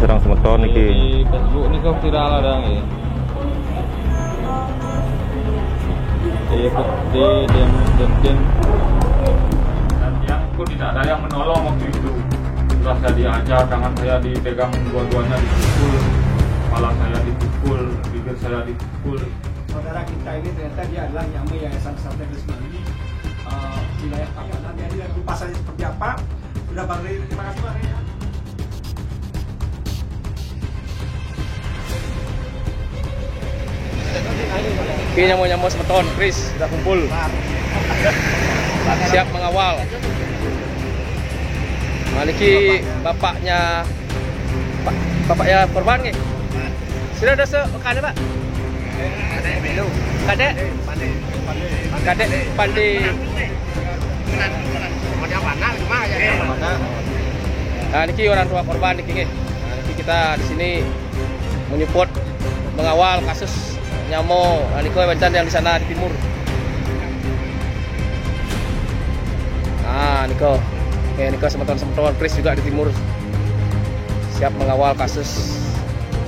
serang semeton niki. Di Facebook ini kok viral ada ya. Di dem dan yang pun tidak ada yang menolong waktu itu. Setelah saya diajar, tangan saya dipegang dua-duanya dipukul, kepala saya dipukul, bibir saya dipukul. Saudara kita ini ternyata dia adalah nyamuk Yayasan Santai Krismani wilayah Tabanan. Jadi dan kupasannya seperti apa? Sudah Bang Rey, terima kasih Bang Rey. Oke, nyamuk semeton, Chris sudah kumpul. Siap mengawal. Maliki bapaknya korban nih. Sudah ada sekade Pak? Kadek Pandi. Nah, niki orang tua korban niki nggih. Nah, niki kita di sini menyupport mengawal kasus nyamuk niko bencana yang di sana di timur. Nah, niko. Oke, niko semeton Chris juga di timur. Siap mengawal kasus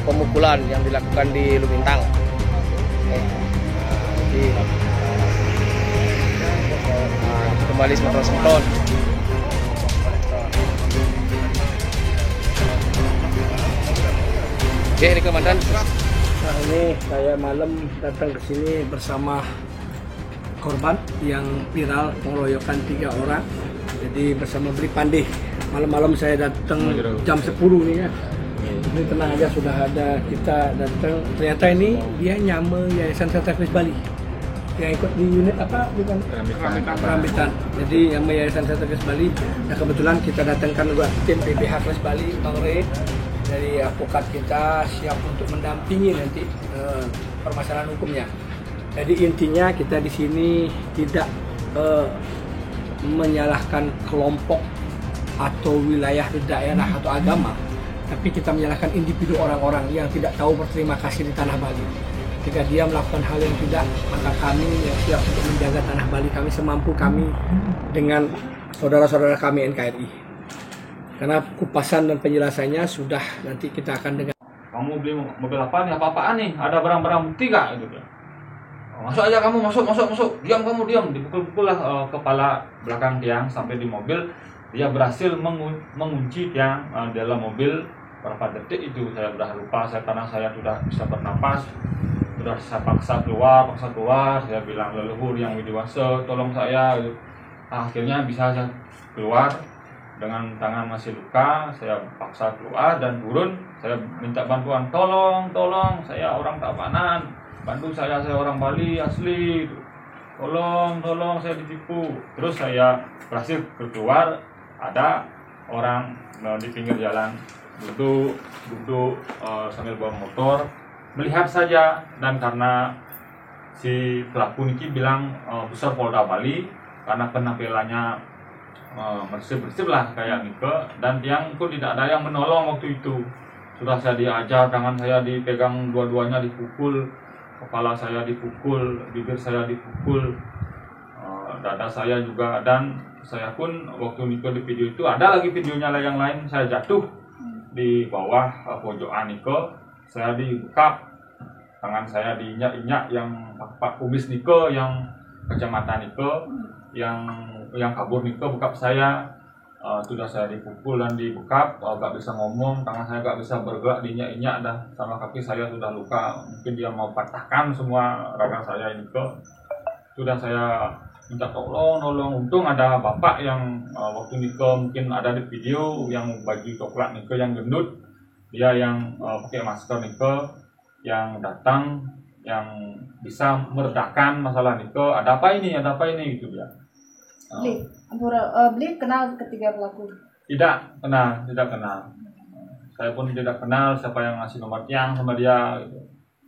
pemukulan yang dilakukan di Lumintang. Kembali semeton. Oke, ini komandan. Nah, ini saya malam datang ke sini bersama korban yang viral pengeroyokan 3 orang. Jadi bersama Beli Pandi. Malam-malam saya datang jam 10 nih ya. Ini tenang aja, sudah ada kita datang. Ternyata ini dia nyamuk Yayasan Santai Krismani yang ikut di unit apa bukan Kerambitan. Jadi nyamuk Yayasan Santai Krismani. Nah, kebetulan kita datangkan juga tim PBH Krismani, Bang Rey dari advokat kita siap untuk mendampingi nanti permasalahan hukumnya. Jadi intinya kita di sini tidak menyalahkan kelompok atau wilayah daerah atau agama, tapi kita menyalahkan individu orang-orang yang tidak tahu berterima kasih di tanah Bali. Ketika dia melakukan hal yang tidak, maka kami yang siap untuk menjaga tanah Bali kami semampu kami dengan saudara-saudara kami NKRI. Karena kupasan dan penjelasannya sudah nanti kita akan dengar. Kamu beli mobil apa nih? Apa-apaan nih? Ada barang-barang bukti gak? Gitu. Masuk aja kamu, masuk. Diam. Dipukul-pukul lah kepala belakang tiang sampai di mobil. Dia berhasil mengunci tiang dalam mobil. Berapa detik itu saya sudah lupa. Karena saya sudah bisa bernapas. Sudah saya paksa keluar. Saya bilang leluhur yang widiwasa, tolong saya. Akhirnya bisa saya keluar. Dengan tangan masih luka, saya paksa keluar dan turun. Saya minta bantuan, tolong, saya orang Tabanan, bantu saya orang Bali asli, tolong, saya ditipu. Terus saya berhasil keluar, ada orang di pinggir jalan duduk sambil bawa motor, melihat saja. Dan karena si pelaku ini bilang besar Polda Bali, karena penampilannya bersih lah kayak gitu, dan tiang pun tidak ada yang menolong waktu itu. Sudah saya diajar, tangan saya dipegang dua-duanya dipukul, kepala saya dipukul, bibir saya dipukul, dada saya juga. Dan saya pun waktu Niko di video itu ada lagi videonya yang lain, saya jatuh di bawah pojokan Niko, saya dibekap, tangan saya diinjak-injak yang Pak Kumis Niko, yang kecamatan Niko, yang kabur Niko bekap saya. Sudah saya dipukul dan dibekap, gak bisa ngomong, tangan saya gak bisa bergerak, diinjak-injak dah, sama kaki saya sudah luka. Mungkin dia mau patahkan semua raga saya Niko. Sudah saya minta tolong. Untung ada bapak yang waktu Niko mungkin ada di video, yang baju coklat Niko yang gendut, dia yang pakai masker Niko, yang datang, yang bisa meredakan masalah Niko. Ada apa ini gitu dia. Beli kenal ketiga pelaku? Tidak kenal. Saya pun tidak kenal siapa yang ngasih nomor tiang sama dia. Gitu.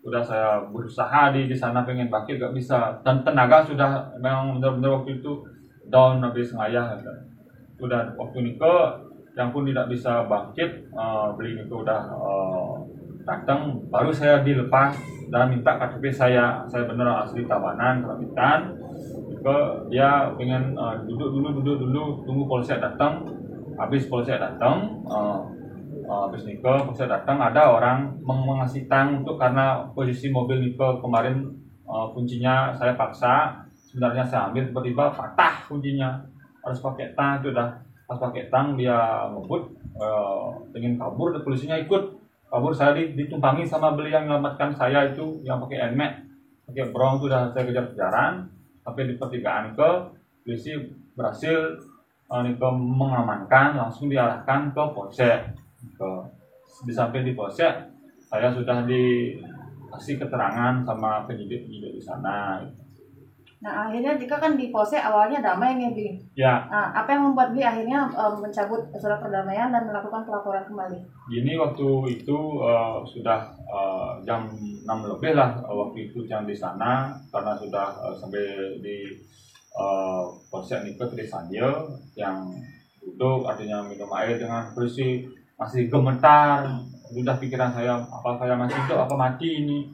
Sudah saya berusaha di sana pengen bangkit gak bisa. Dan tenaga sudah memang benar-benar waktu itu down habis ngayah. Gitu. Sudah waktu Niko yang pun tidak bisa bangkit, Beli Niko udah datang, baru saya dilepas dan minta KTP saya benar asli Tabanan, Kerambitan. Dia pengen duduk dulu, tunggu polisi datang. Habis polisi datang, habis Nike saya datang, ada orang mengasih tang untuk, karena posisi mobil Nike kemarin kuncinya saya paksa, sebenarnya saya ambil, tiba-tiba patah kuncinya, harus pakai tang. Itu udah pas pakai tang dia ngebut, ingin kabur, dan polisinya ikut kabur. Saya ditumpangi sama beli yang menyelamatkan saya itu, yang pakai NMAX, pakai Bronx. Itu udah saya kejar-kejaran sampai di pertigaan ke polisi, berhasil Nike mengamankan, langsung diarahkan ke Polsek. Sampai di Polsek saya sudah dikasih keterangan sama penyidik-penyidik di sana. Nah, akhirnya jika kan di Polsek awalnya damai nih, Bi. Ya. Nah, apa yang membuat Bi akhirnya mencabut surat perdamaian dan melakukan pelaporan kembali? Gini, waktu itu sudah jam 6 lebih lah waktu itu yang di sana, karena sudah sampai di Polsek Nike Trisandia yang duduk, artinya minum air dengan polisi, masih gemetar. Udah pikiran saya, apa saya masih hidup apa mati ini.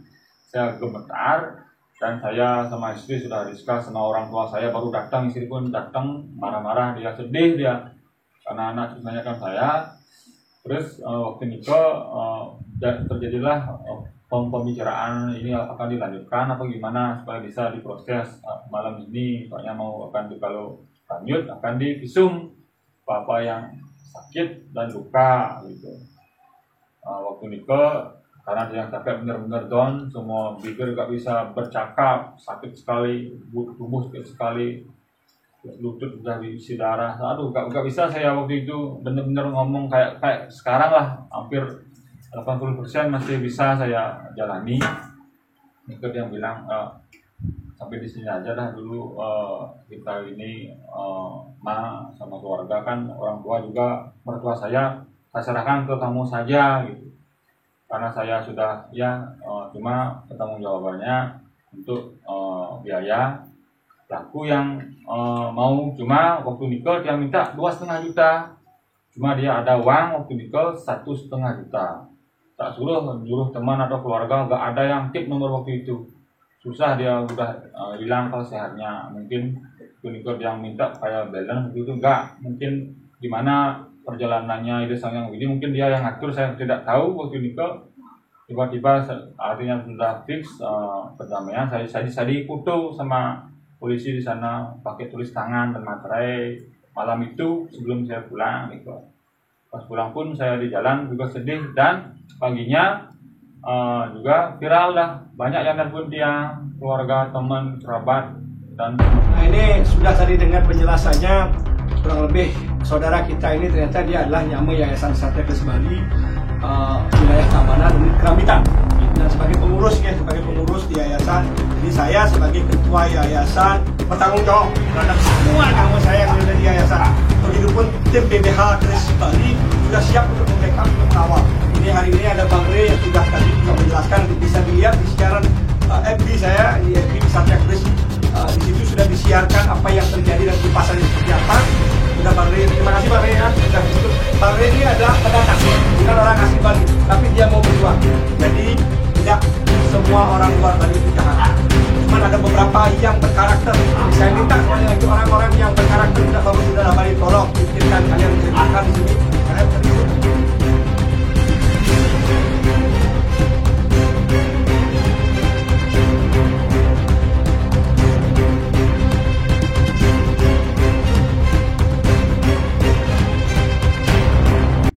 Saya gemetar, dan saya sama istri sudah diskus sama orang tua saya, baru datang, istri pun datang marah-marah, dia sedih dia karena anak menanyakan saya. Terus waktu Nike terjadilah pembicaraan ini akan dilanjutkan apa gimana supaya bisa diproses malam ini. Soalnya mau akan kalau lanjut akan divisum apa yang sakit dan luka gitu. Waktu Nike karena dia capek benar-benar down, semua bibir gak bisa bercakap, sakit sekali, tubuh sakit sekali, lutut udah diisi darah. Aduh, gak bisa saya waktu itu benar-benar ngomong kayak sekarang lah, hampir 80% masih bisa saya jalani. Nike yang bilang sampai di sini aja dah dulu, kita ini sama keluarga kan, orang tua juga, mertua saya serahkan ke kamu saja gitu, karena saya sudah cuma pertanggung jawabannya untuk biaya pelaku yang mau. Cuma waktu Nike dia minta 2,5 juta, cuma dia ada uang waktu Nike 1,5 juta. Tak suruh teman atau keluarga, gak ada yang tip nomor waktu itu. Susah, dia udah hilang kalau sehatnya. Mungkin Nike yang minta kayak balance begitu, enggak. Mungkin gimana perjalanannya itu sang yang ini, mungkin dia yang ngatur, saya tidak tahu. Waktu Nike tiba-tiba artinya sudah fix perdamaian, saya dipoto sama polisi di sana pakai tulis tangan dan materai malam itu sebelum saya pulang gitu. Pas pulang pun saya di jalan juga sedih, dan paginya juga viral lah, banyak yang nelpon dia, keluarga, teman, kerabat. Dan ini sudah tadi dengar penjelasannya, kurang lebih saudara kita ini ternyata dia adalah Nyama Yayasan Satya Kres Bali, wilayah keamanan unit Kerambitan, dan sebagai pengurus di yayasan. Jadi saya sebagai ketua yayasan bertanggung jawab terhadap semua kamu saya yang ada di yayasan. Begitupun tim BBH Kres Bali sudah siap untuk membackup, untuk mengawal. Ini hari ini ada Bang Rey yang sudah tadi juga menjelaskan, bisa dilihat di siaran FB saya, di FB Satya Kres. Di situ sudah disiarkan apa yang terjadi dan kipasannya seperti apa. Sudah Bang Rey, terima kasih Bang Rey ya. Sudah itu. Bang Rey ini adalah pendatang, bukan orang asli Bali, tapi dia mau berjuang. Jadi tidak semua orang luar Bali itu jahat. Cuma ada beberapa yang berkarakter. Saya minta sekali lagi orang-orang yang berkarakter tidak bagus di dalam Bali, tolong pikirkan, kalian ceritakan di sini. Karena